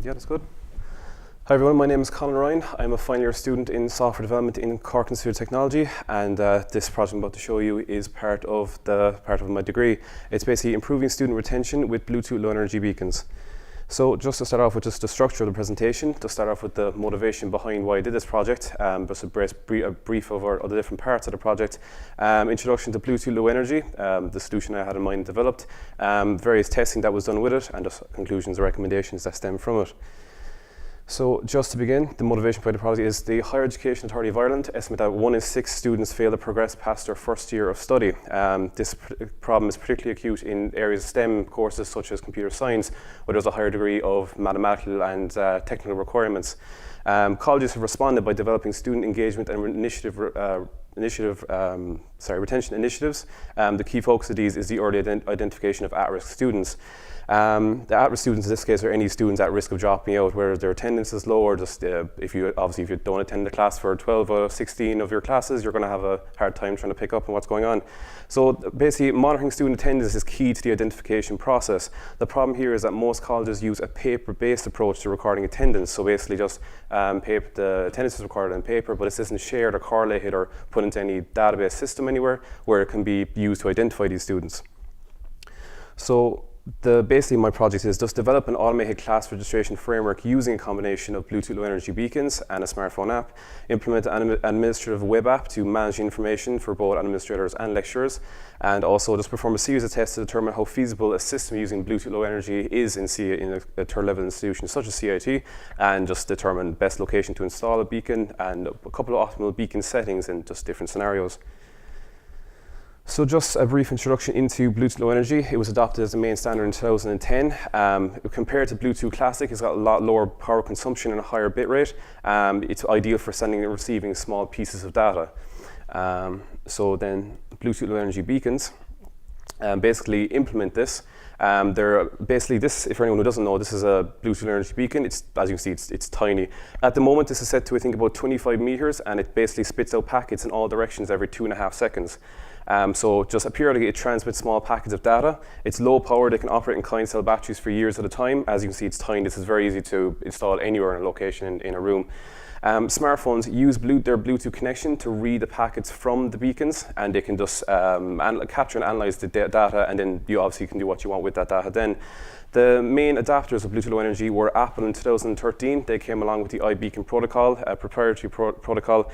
Yeah, that's good. Hi everyone, my name is Colin Ryan. I'm a final year student in software development in Cork Institute of Technology, and this project I'm about to show you is part of my degree. It's basically improving student retention with Bluetooth low energy beacons. So just to start off with just the structure of the presentation, to start off with the motivation behind why I did this project, just a brief over all the different parts of the project, introduction to Bluetooth low energy, the solution I had in mind developed, various testing that was done with it, and just conclusions and recommendations that stem from it. So just to begin, the motivation behind the project is the Higher Education Authority of Ireland estimate that 1 in 6 students fail to progress past their first year of study. This problem is particularly acute in areas of STEM courses such as computer science, where there's a higher degree of mathematical and technical requirements. Colleges have responded by developing student engagement and retention initiatives. The key focus of these is the early identification of at-risk students. The at-risk students in this case are any students at risk of dropping out, where their attendance is low, or just if you don't attend the class for 12 or 16 of your classes, you're going to have a hard time trying to pick up on what's going on. So basically, monitoring student attendance is key to the identification process. The problem here is that most colleges use a paper-based approach to recording attendance. So basically, just the attendance is recorded on paper, but it isn't shared or correlated or put into any database system anywhere where it can be used to identify these students. So basically my project is just develop an automated class registration framework using a combination of Bluetooth low energy beacons and a smartphone app, implement an administrative web app to manage information for both administrators and lecturers, and also just perform a series of tests to determine how feasible a system using Bluetooth low energy is in a third level institution such as CIT, and just determine best location to install a beacon and a couple of optimal beacon settings in just different scenarios. So just a brief introduction into Bluetooth Low Energy. It was adopted as the main standard in 2010. Compared to Bluetooth Classic, it's got a lot lower power consumption and a higher bit rate. It's ideal for sending and receiving small pieces of data. So then Bluetooth Low Energy beacons basically implement this. They're basically this, if anyone who doesn't know, this is a Bluetooth Low Energy beacon. As you can see, it's tiny. At the moment, this is set to, I think, about 25 meters, and it basically spits out packets in all directions every 2.5 seconds. So just periodically, it transmits small packets of data. It's low power. They can operate in client cell batteries for years at a time. As you can see, it's tiny. This is very easy to install anywhere in a location in a room. Smartphones use their Bluetooth connection to read the packets from the beacons, and they can just capture and analyze the data, and then you obviously can do what you want with that data then. The main adapters of Bluetooth Low Energy were Apple in 2013. They came along with the iBeacon protocol, a proprietary protocol.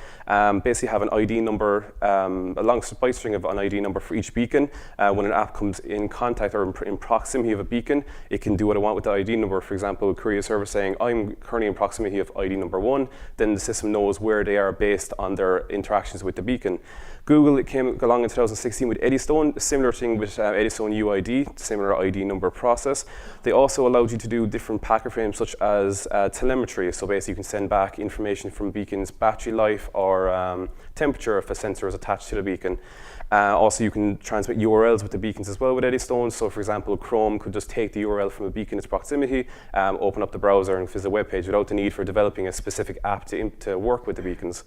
Basically have an ID number, a long byte string of an ID number for each beacon. When an app comes in contact or in proximity of a beacon, it can do what I want with the ID number. For example, query a server saying, I'm currently in proximity of ID number 1. Then the system knows where they are based on their interactions with the beacon. Google came along in 2016 with Eddystone, a similar thing with Eddystone UID, similar ID number process. They also allowed you to do different packet frames such as telemetry. So basically you can send back information from beacon's battery life or temperature if a sensor is attached to the beacon. Also you can transmit URLs with the beacons as well with Eddystone. So for example, Chrome could just take the URL from a beacon in its proximity, open up the browser and visit a web page without the need for developing a specific app to work with the beacons.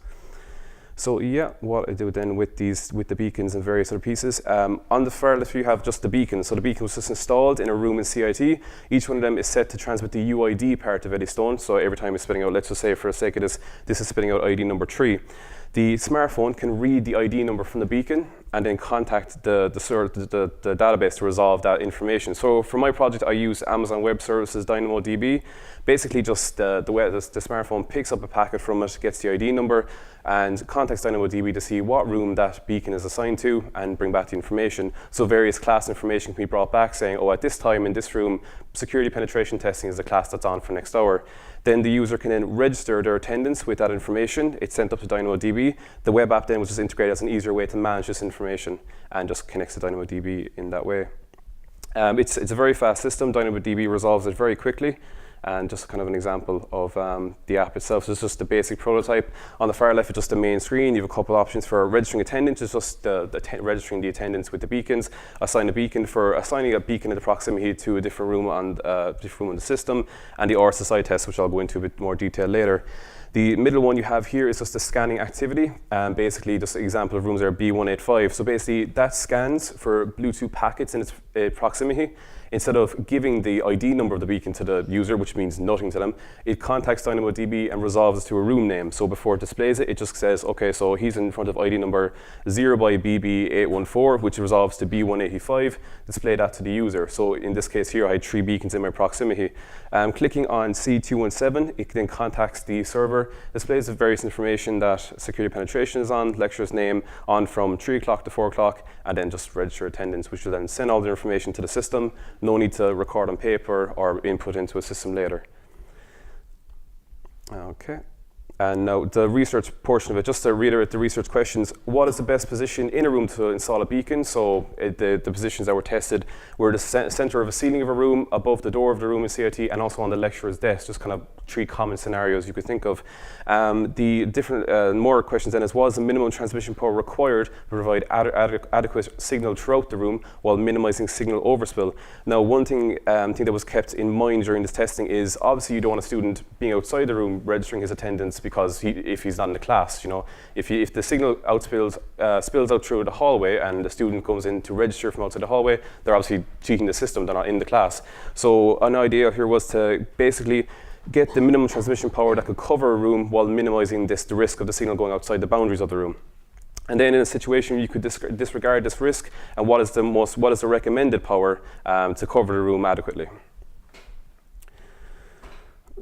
So yeah, what I do then with the beacons and various other pieces. On the far left, you have just the beacon. So the beacon was just installed in a room in CIT. Each one of them is set to transmit the UID part of Eddystone. So every time it's spitting out, let's just say for the sake of this is spitting out ID number 3. The smartphone can read the ID number from the beacon and then contact the database to resolve that information. So for my project, I use Amazon Web Services DynamoDB. Basically, just the smartphone picks up a packet from it, gets the ID number, and contacts DynamoDB to see what room that beacon is assigned to and bring back the information. So various class information can be brought back saying, oh, at this time in this room, security penetration testing is the class that's on for next hour. Then the user can then register their attendance with that information. It's sent up to DynamoDB. The web app then was just integrated as an easier way to manage this information and just connects to DynamoDB in that way. It's a very fast system. DynamoDB resolves it very quickly. And just kind of an example of the app itself. So it's just the basic prototype. On the far left is just the main screen. You have a couple of options for registering attendance. It's just registering the attendance with the beacons. Assigning a beacon in the proximity to a different room on the system, and the RSSI test, which I'll go into a bit more detail later. The middle one you have here is just the scanning activity. Basically, just an example of rooms are B185. So basically, that scans for Bluetooth packets in its proximity. instead of giving the ID number of the beacon to the user, which means nothing to them, it contacts DynamoDB and resolves it to a room name. So before it displays it, it just says, okay, so he's in front of ID number 0 by BB814, which resolves to B185, display that to the user. So in this case here, I had 3 beacons in my proximity. Clicking on C217, it then contacts the server, displays the various information that security penetration is on, lecturer's name, on from 3 o'clock to 4 o'clock, and then just register attendance, which will then send all the information to the system. No need to record on paper or input into a system later. Okay. And now the research portion of it, just to reiterate the research questions, what is the best position in a room to install a beacon? So the positions that were tested were the center of a ceiling of a room, above the door of the room in CIT, and also on the lecturer's desk, just kind of 3 common scenarios you could think of. The different, more questions then is, what is the minimum transmission power required to provide adequate signal throughout the room while minimizing signal overspill? Now, one thing that was kept in mind during this testing is, obviously you don't want a student being outside the room registering his attendance, because if he's not in the class, you know, if the signal spills out through the hallway and the student comes in to register from outside the hallway, they're obviously cheating the system, they're not in the class. So an idea here was to basically get the minimum transmission power that could cover a room while minimizing the risk of the signal going outside the boundaries of the room. And then in a situation you could disregard this risk, and what is the recommended power to cover the room adequately.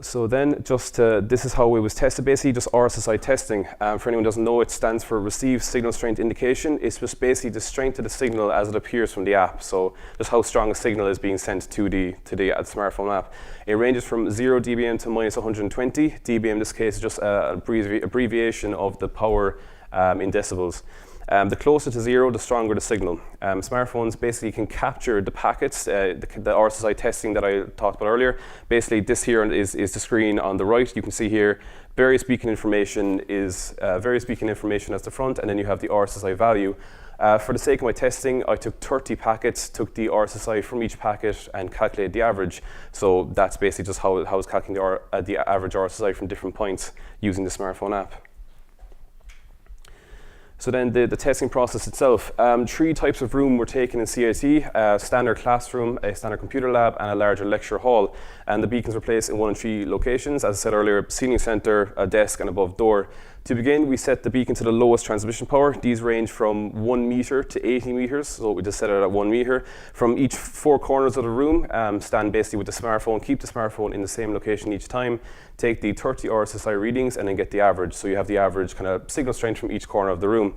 So then this is how it was tested, basically just RSSI testing. For anyone who doesn't know, it stands for Received Signal Strength Indication. It's just basically the strength of the signal as it appears from the app. So just how strong a signal is being sent to the smartphone app. It ranges from 0 dBm to minus 120. dBm in this case is just an abbreviation of the power in decibels. The closer to 0, the stronger the signal. Smartphones basically can capture the packets, the RSSI testing that I talked about earlier. Basically, this here is the screen on the right. You can see here various beacon information as the front, and then you have the RSSI value. For the sake of my testing, I took 30 packets, took the RSSI from each packet, and calculated the average. So that's basically just how I was calculating the average RSSI from different points using the smartphone app. So then the testing process itself, 3 types of room were taken in CIT, a standard classroom, a standard computer lab, and a larger lecture hall. And the beacons were placed in 1 of 3 locations, as I said earlier, ceiling center, a desk, and above door. To begin, we set the beacon to the lowest transmission power. These range from 1 meter to 80 meters, so we just set it at 1 meter. From each 4 corners of the room, stand basically with the smartphone, keep the smartphone in the same location each time, take the 30 RSSI readings, and then get the average. So you have the average kind of signal strength from each corner of the room.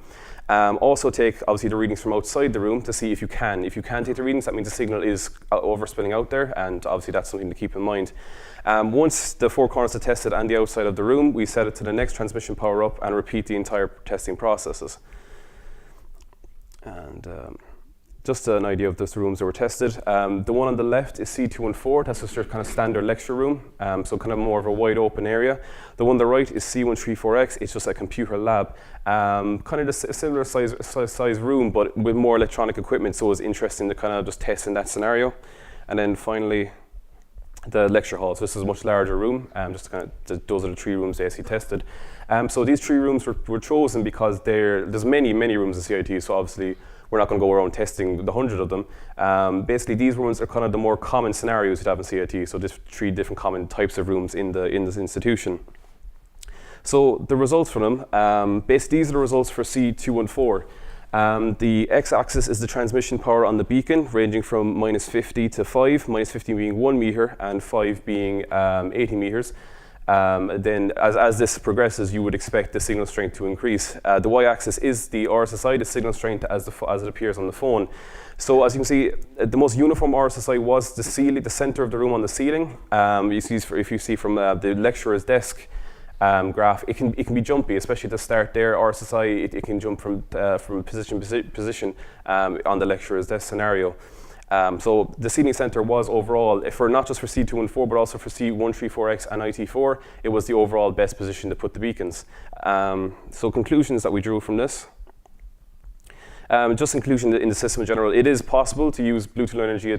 Also take, obviously, the readings from outside the room to see if you can. If you can take the readings, that means the signal is overspilling out there, and obviously that's something to keep in mind. Once the 4 corners are tested and the outside of the room, we set it to the next transmission power up and repeat the entire testing processes. And just an idea of those rooms that were tested. The one on the left is C214, that's just your kind of standard lecture room, so kind of more of a wide open area. The one on the right is C134X, it's just a computer lab. Kind of a similar size room, but with more electronic equipment, so it was interesting to kind of just test in that scenario. And then finally, the lecture hall. So this is a much larger room, just kind of, those are the 3 rooms they actually tested. So these 3 rooms were chosen because there's many rooms in CIT, so obviously we're not going to go around testing the 100 of them. Basically, these rooms are kind of the more common scenarios you'd have in CIT, so there's 3 different common types of rooms in this institution. So the results from them, basically these are the results for C214. The x-axis is the transmission power on the beacon, ranging from minus 50 to 5, minus 50 being 1 meter and 5 being 80 meters. Then as this progresses, you would expect the signal strength to increase. The y-axis is the RSSI, the signal strength as it appears on the phone. So as you can see, the most uniform RSSI was the center of the room on the ceiling. If you see from the lecturer's desk graph, it can be jumpy, especially at the start there. RSSI, it can jump from position to position on the lecturer's desk scenario. So the ceiling center was overall, not just for C214, but also for C134X and IT4, it was the overall best position to put the beacons. So conclusions that we drew from this. Just inclusion in the system in general, it is possible to use Bluetooth Low Energy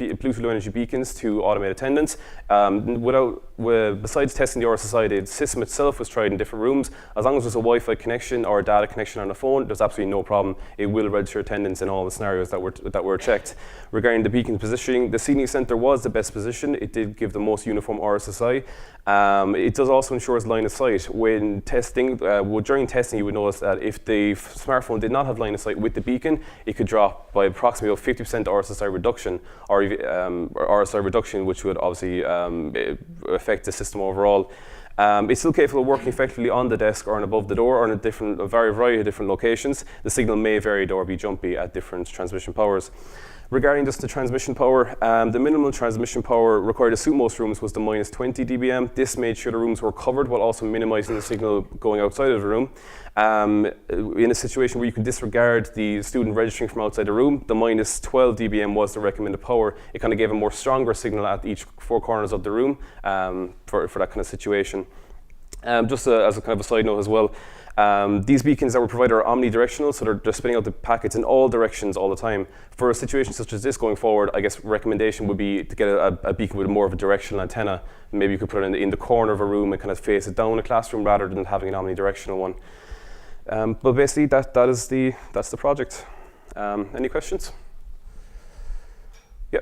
Bluetooth Low Energy beacons to automate attendance. Besides testing the RSSI, the system itself was tried in different rooms. As long as there's a Wi-Fi connection or a data connection on the phone, there's absolutely no problem. It will register attendance in all the scenarios that were checked. Regarding the beacon positioning, the seating center was the best position. It did give the most uniform RSSI. It does also ensure line of sight. When testing, during testing, you would notice that if the smartphone did not have line of sight with the beacon, it could drop by approximately 50% RSSI reduction, or RSI reduction, which would obviously affect the system overall. It's still capable of working effectively on the desk or above the door or in a variety of different locations. The signal may vary or be jumpy at different transmission powers. Regarding just the transmission power, the minimum transmission power required to suit most rooms was the -20 dBm. This made sure the rooms were covered while also minimizing the signal going outside of the room. In a situation where you could disregard the student registering from outside the room, the -12 dBm was the recommended power. It kind of gave a more stronger signal at each 4 corners of the room for that kind of situation. Just as a kind of a side note as well, these beacons that were provided are omnidirectional, so they're spinning out the packets in all directions all the time. For a situation such as this going forward, I guess recommendation would be to get a beacon with more of a directional antenna. Maybe you could put it in the corner of a room and kind of face it down a classroom rather than having an omnidirectional one. But basically, that's the project. Any questions? Yeah.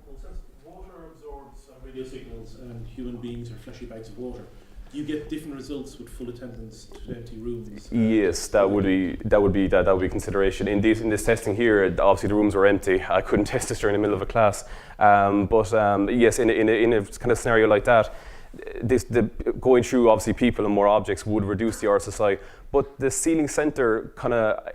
Well, since water absorbs radio signals and human beings are fleshy bags of water, do you get different results with full attendance to empty rooms? Yes, that would be consideration. In this testing here, obviously the rooms were empty. I couldn't test this during the middle of a class. Yes, in a kind of scenario like that, going through obviously people and more objects would reduce the RSSI. But the ceiling center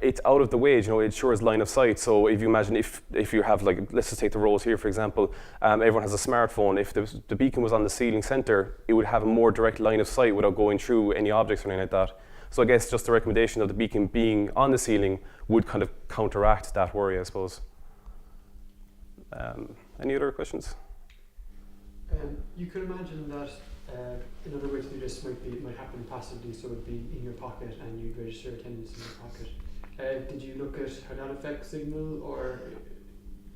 it's out of the way. It ensures line of sight. So if you imagine if you have, like, let's just take the rows here for example, everyone has a smartphone. If the beacon was on the ceiling center, it would have a more direct line of sight without going through any objects or anything like that. So I guess just the recommendation of the beacon being on the ceiling would kind of counteract that worry, I suppose. Any other questions? You could imagine that another way to do this might happen passively, so it'd be in your pocket and you'd register attendance in your pocket. Did you look at how that affects signal, or?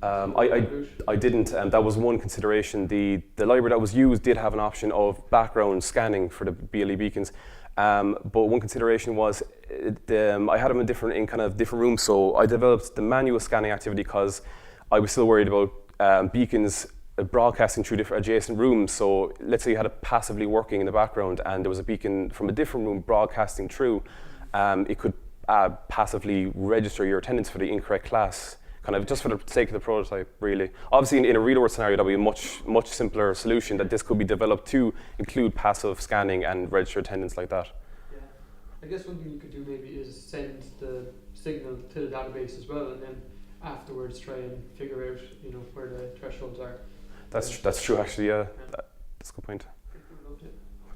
I didn't, and that was one consideration. The library that was used did have an option of background scanning for the BLE beacons, but one consideration was I had them in kind of different rooms, so I developed the manual scanning activity because I was still worried about beacons broadcasting through different adjacent rooms. So let's say you had it passively working in the background and there was a beacon from a different room broadcasting through, it could passively register your attendance for the incorrect class, kind of just for the sake of the prototype, really. Obviously in a real world scenario that would be a much simpler solution, that this could be developed to include passive scanning and register attendance like that. Yeah, I guess one thing you could do maybe is send the signal to the database as well, and then afterwards try and figure out where the thresholds are. That's true, actually. Yeah, that's a good point.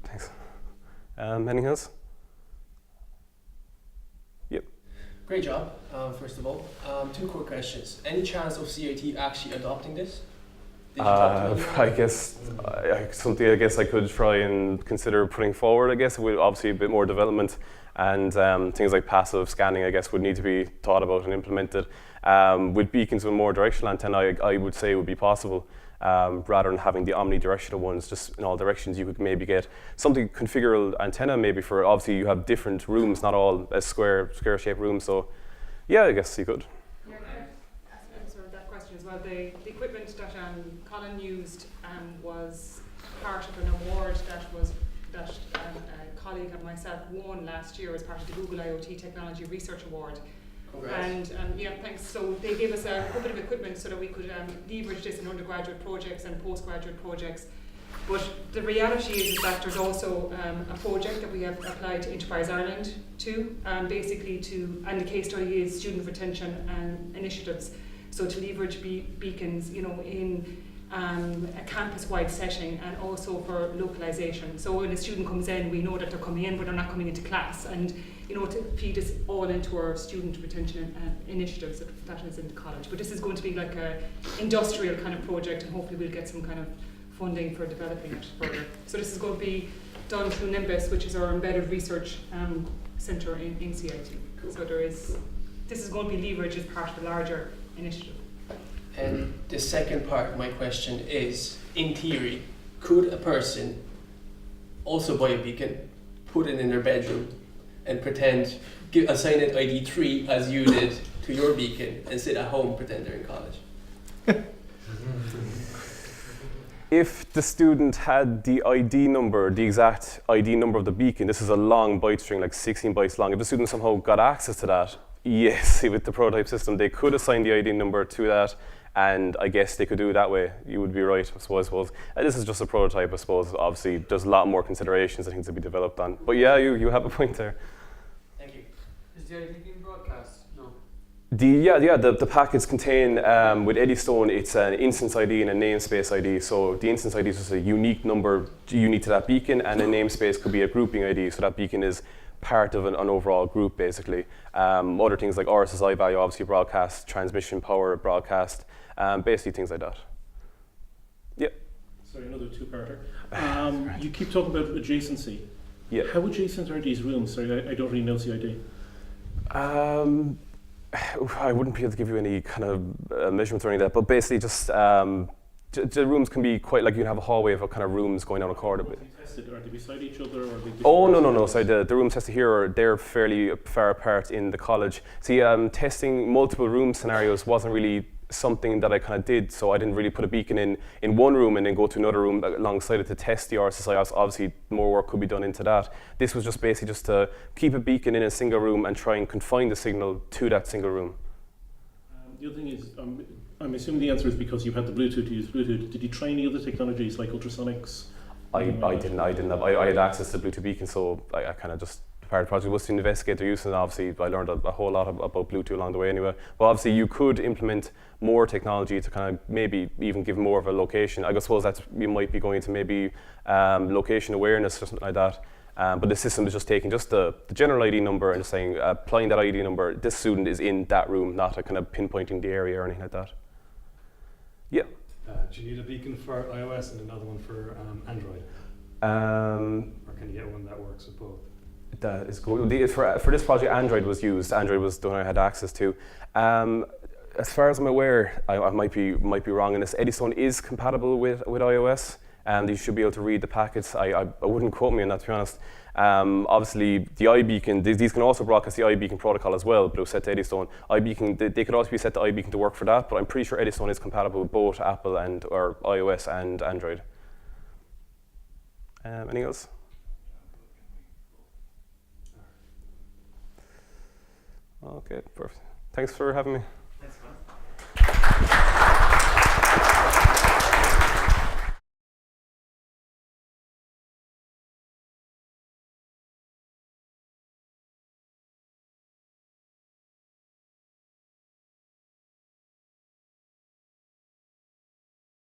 Thanks. Anything else? Yep. Great job. First of all, 2 quick questions. Any chance of CIT actually adopting this? I guess something I guess I could try and consider putting forward. I guess with obviously a bit more development, and things like passive scanning I guess would need to be thought about and implemented. With beacons with more directional antenna, I would say it would be possible. Rather than having the omnidirectional ones just in all directions, you could maybe get something configurable antenna maybe for, obviously you have different rooms, not all a square shaped rooms, so yeah, I guess you could. Yeah, answer that question as well. The equipment that Colin used was part of an award that a colleague of myself won last year as part of the Google IoT Technology Research Award. Congrats. And yeah, thanks. So they gave us a bit of equipment so that we could leverage this in undergraduate projects and postgraduate projects. But the reality is that there's also a project that we have applied to Enterprise Ireland to, basically and the case study is student retention initiatives. So to leverage beacons, in a campus-wide setting, and also for localization. So when a student comes in, we know that they're coming in, but they're not coming into class. And to feed us all into our student retention initiatives that is in the college. But this is going to be like a industrial kind of project, and hopefully we'll get some kind of funding for developing it further. So this is going to be done through Nimbus, which is our embedded research centre in CIT. Cool. So this is going to be leveraged as part of a larger initiative. And the second part of my question is, in theory, could a person also buy a beacon, put it in their bedroom, and pretend, assign it ID 3 as you did to your beacon, and sit at home pretend they're in college? If the student had the ID number, the exact ID number of the beacon, this is a long byte string, like 16 bytes long. If the student somehow got access to that, yes, with the prototype system, they could assign the ID number to that, and I guess they could do it that way. You would be right, I suppose. This is just a prototype, I suppose. Obviously, there's a lot more considerations and things to be developed on. But yeah, you have a point there. Thank you. Is the ID being broadcast? No. The packets contain, with Eddystone, it's an instance ID and a namespace ID. So the instance ID is just a unique number unique to that beacon, and a namespace could be a grouping ID. So that beacon is part of an overall group, basically. Other things like RSSI value, obviously broadcast, transmission power, broadcast, basically things like that. Yeah. Sorry, another two-parter. You keep talking about adjacency. Yeah. How adjacent are these rooms? Sorry, I don't really know CID. I wouldn't be able to give you any kind of measurements or any of that, but basically just the rooms can be quite, like you can have a hallway of kind of rooms going down a corridor. Tested, are they beside each other, or are they different? Oh, no. So the rooms tested here, they're fairly far apart in the college. See, testing multiple room scenarios wasn't really something that I kind of did, so I didn't really put a beacon in one room and then go to another room alongside it to test the RSSI. Obviously, more work could be done into that. This was just basically just to keep a beacon in a single room and try and confine the signal to that single room. The other thing is, I'm assuming the answer is because you had the Bluetooth to use Bluetooth. Did you try any other technologies like ultrasonics? I didn't have. I had access to Bluetooth beacon, so I kind of just part of the project was to investigate their use, and obviously I learned a whole lot about Bluetooth along the way anyway. But obviously you could implement more technology to kind of maybe even give more of a location. I suppose that's, you might be going to maybe location awareness or something like that. But the system is just taking just the general ID number and saying, applying that ID number, this student is in that room, not a kind of pinpointing the area or anything like that. Yeah. Do you need a beacon for iOS and another one for Android? Or can you get one that works with both? That is good. For this project, Android was used. Android was the one I had access to. As far as I'm aware, I might be wrong in this. Eddystone is compatible with iOS, and you should be able to read the packets. I wouldn't quote me on that, to be honest. Obviously, the iBeacon, these can also broadcast the iBeacon protocol as well, but it was set to Eddystone. iBeacon, they could also be set to iBeacon to work for that, but I'm pretty sure Eddystone is compatible with both Apple or iOS and Android. Anything else? Okay, perfect. Thanks for having me.